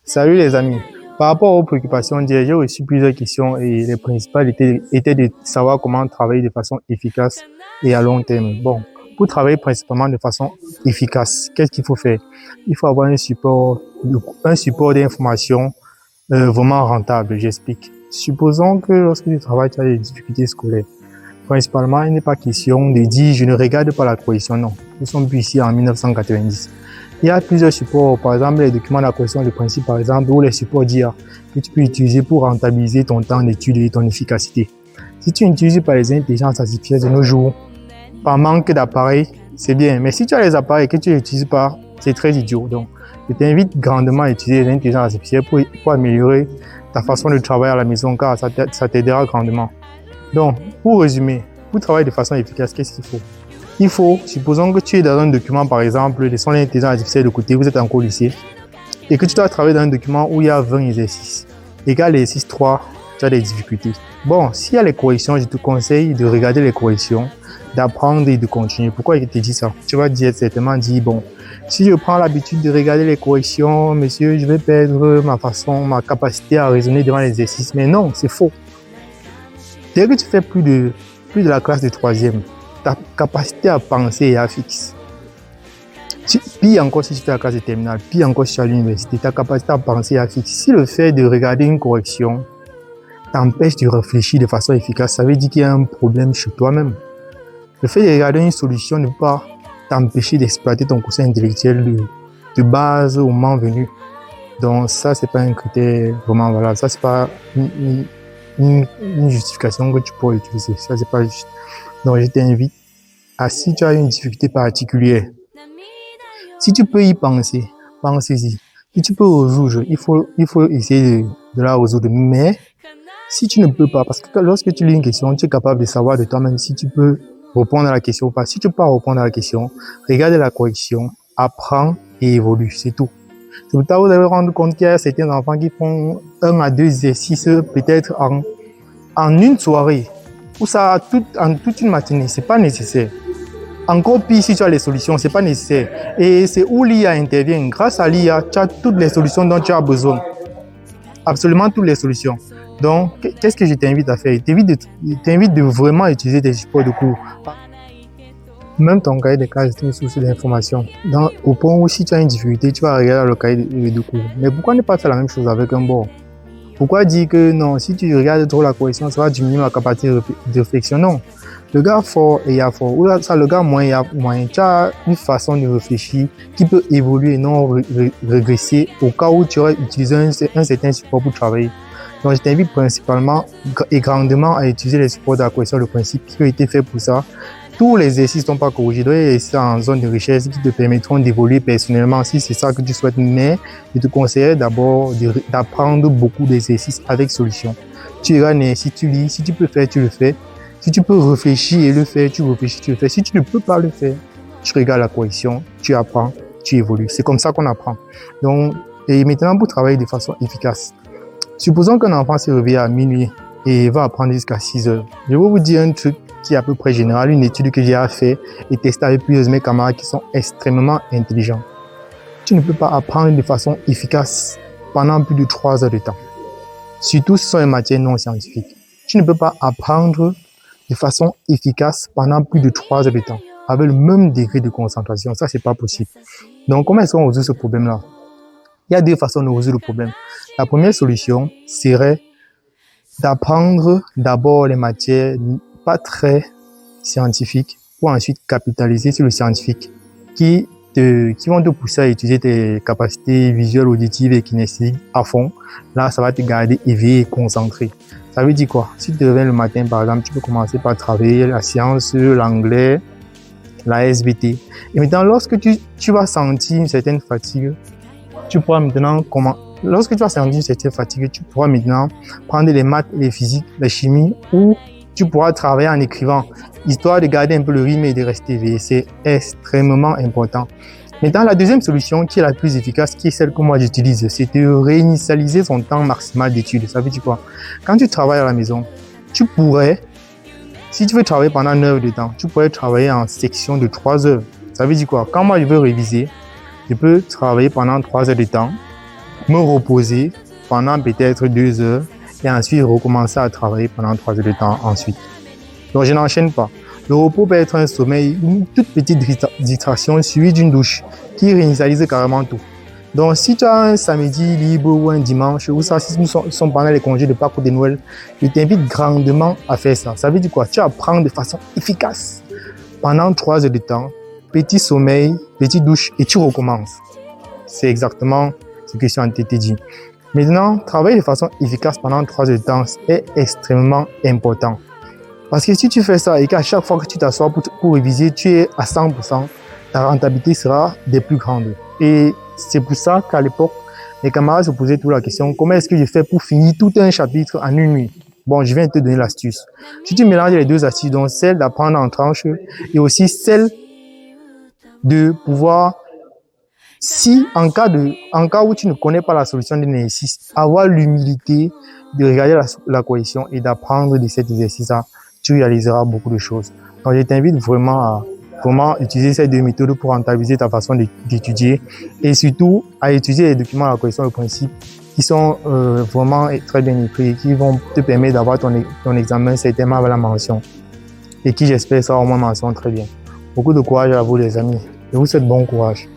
Salut les amis. Par rapport aux préoccupations d'hier, j'ai reçu plusieurs questions et les principales étaient de savoir comment travailler de façon efficace et à long terme. Bon, pour travailler principalement de façon efficace, qu'est-ce qu'il faut faire? Il faut avoir un support d'information vraiment rentable. J'explique. Supposons que lorsque tu travailles, tu as des difficultés scolaires. Principalement, il n'est pas question de dire je ne regarde pas la correction, non. Nous sommes plus ici en 1990. Il y a plusieurs supports, par exemple les documents de la correction de principe, par exemple, ou les supports d'IA que tu peux utiliser pour rentabiliser ton temps d'étude et ton efficacité. Si tu n'utilises pas les intelligences artificielles de nos jours, par manque d'appareils, c'est bien. Mais si tu as les appareils et que tu ne les utilises pas, c'est très idiot. Donc, je t'invite grandement à utiliser les intelligences artificielles pour améliorer ta façon de travailler à la maison, car ça t'aidera grandement. Donc, pour résumer, pour travailler de façon efficace, qu'est-ce qu'il faut? Il faut, supposons que tu es dans un document, par exemple, laissons l'intelligence artificielle de côté, vous êtes en cours lycée, et que tu dois travailler dans un document où il y a 20 exercices. Égal l'exercice 3, tu as des difficultés. Bon, s'il y a les corrections, je te conseille de regarder les corrections, d'apprendre et de continuer. Pourquoi je te dis ça? Tu vas certainement dire, bon, si je prends l'habitude de regarder les corrections, monsieur, je vais perdre ma capacité à raisonner devant l'exercice. Mais non, c'est faux. Dès que tu fais plus de la classe de troisième, ta capacité à penser est fixe. Pire encore si tu fais la classe de terminale, pire encore si tu es à l'université, ta capacité à penser est fixe. Si le fait de regarder une correction t'empêche de réfléchir de façon efficace, ça veut dire qu'il y a un problème chez toi-même. Le fait de regarder une solution ne peut pas t'empêcher d'exploiter ton quotient intellectuel de base au moment venu. Donc ça, c'est pas un critère vraiment valable. Ça, c'est pas une justification que tu pourrais utiliser. Ça, c'est pas juste. Donc, je t'invite à, si tu as une difficulté particulière, si tu peux y penser, pense-y. Si tu peux résoudre, il faut essayer de la résoudre. Mais, si tu ne peux pas, parce que lorsque tu lis une question, tu es capable de savoir de toi-même si tu peux répondre à la question ou pas. Si tu peux pas répondre à la question, regarde la correction, apprends et évolue. C'est tout. C'est pour ça que vous allez rendre compte qu'il y a certains enfants qui font 1 à 2 exercices peut-être en une soirée. Ou ça en toute une matinée, c'est pas nécessaire. Encore pire si tu as les solutions, c'est pas nécessaire. Et c'est où l'IA intervient. Grâce à l'IA, tu as toutes les solutions dont tu as besoin. Absolument toutes les solutions. Donc, qu'est-ce que je t'invite à faire? Je t'invite de vraiment utiliser des supports de cours. Même ton cahier de classe est une source d'information. Au point où si tu as une difficulté, tu vas regarder le cahier de cours. Mais pourquoi ne pas faire la même chose avec un bord? Pourquoi dire que non, si tu regardes trop la correction, ça va diminuer la capacité de réflexion? Non. Le gars fort, il y a fort. Ou là, ça, le gars moins, il y a moins. Tu as une façon de réfléchir qui peut évoluer et non régresser au cas où tu aurais utilisé un certain support pour travailler. Donc, je t'invite principalement et grandement à utiliser les supports de la correction de principe qui ont été faits pour ça. Tous les exercices ne sont pas corrigés. Donc, il y a des exercices en zone de recherche qui te permettront d'évoluer personnellement si c'est ça que tu souhaites. Mais je te conseillerais d'abord d'apprendre beaucoup d'exercices avec solution. Tu iras, si tu lis, si tu peux faire, tu le fais. Si tu peux réfléchir et le faire, tu réfléchis, tu le fais. Si tu ne peux pas le faire, tu regardes la correction, tu apprends, tu évolues. C'est comme ça qu'on apprend. Donc, et maintenant, pour travailler de façon efficace, supposons qu'un enfant s'est réveillé à minuit et va apprendre jusqu'à 6 heures. Je vais vous dire un truc qui est à peu près général, une étude que j'ai fait et testée avec plusieurs de mes camarades qui sont extrêmement intelligents. Tu ne peux pas apprendre de façon efficace pendant plus de 3 heures de temps. Surtout si ce sont des matières non scientifiques. Tu ne peux pas apprendre de façon efficace pendant plus de 3 heures de temps avec le même degré de concentration. Ça, c'est pas possible. Donc, comment est-ce qu'on résout ce problème-là? Il y a 2 façons de résoudre le problème. La première solution serait d'apprendre d'abord les matières pas très scientifiques pour ensuite capitaliser sur le scientifique qui vont te pousser à utiliser tes capacités visuelles, auditives et kinesthésiques à fond. Là, ça va te garder éveillé et concentré. Ça veut dire quoi? Si tu te réveilles le matin, par exemple, tu peux commencer par travailler la science, l'anglais, la SVT. Et maintenant, lorsque tu vas sentir une certaine fatigue, tu pourras maintenant prendre les maths, les physiques, la chimie, ou tu pourras travailler en écrivant, histoire de garder un peu le rythme et de rester éveillé. C'est extrêmement important. Maintenant, la deuxième solution, qui est la plus efficace, qui est celle que moi j'utilise, c'est de réinitialiser son temps maximal d'études. Ça veut dire quoi? Quand tu travailles à la maison, tu pourrais, si tu veux travailler pendant 1 heure de temps, tu pourrais travailler en section de 3 heures. Ça veut dire quoi? Quand moi je veux réviser, je peux travailler pendant 3 heures de temps me reposer pendant peut-être 2 heures et ensuite recommencer à travailler pendant 3 heures de temps ensuite. Donc, je n'enchaîne pas. Le repos peut être un sommeil, une toute petite distraction suivie d'une douche qui réinitialise carrément tout. Donc, si tu as un samedi libre ou un dimanche, ou ça, si nous sommes pendant les congés de Pâques ou de Noël, je t'invite grandement à faire ça. Ça veut dire quoi? Tu apprends de façon efficace pendant 3 heures de temps, petit sommeil, petite douche et tu recommences. C'est exactement ce que je suis en train de te dire. Maintenant, travailler de façon efficace pendant 3 heures de temps est extrêmement important. Parce que si tu fais ça et qu'à chaque fois que tu t'assois pour réviser, tu es à 100%, ta rentabilité sera des plus grandes. Et c'est pour ça qu'à l'époque, les camarades se posaient toujours la question, comment est-ce que je fais pour finir tout un chapitre en une nuit? Bon, je viens de te donner l'astuce. Si tu mélanges les deux astuces, donc celle d'apprendre en tranches et aussi celle de pouvoir, si en cas où tu ne connais pas la solution d'un exercice, avoir l'humilité de regarder la correction et d'apprendre de cet exercice-là, tu réaliseras beaucoup de choses. Donc, je t'invite vraiment à utiliser ces deux méthodes pour rentabiliser ta façon d'étudier et surtout à utiliser les documents à la correction de principe qui sont vraiment très bien écrits et qui vont te permettre d'avoir ton examen certainement avec la mention et qui, j'espère, sera au moins mention très bien. Beaucoup de courage à vous, les amis. Je vous souhaite bon courage.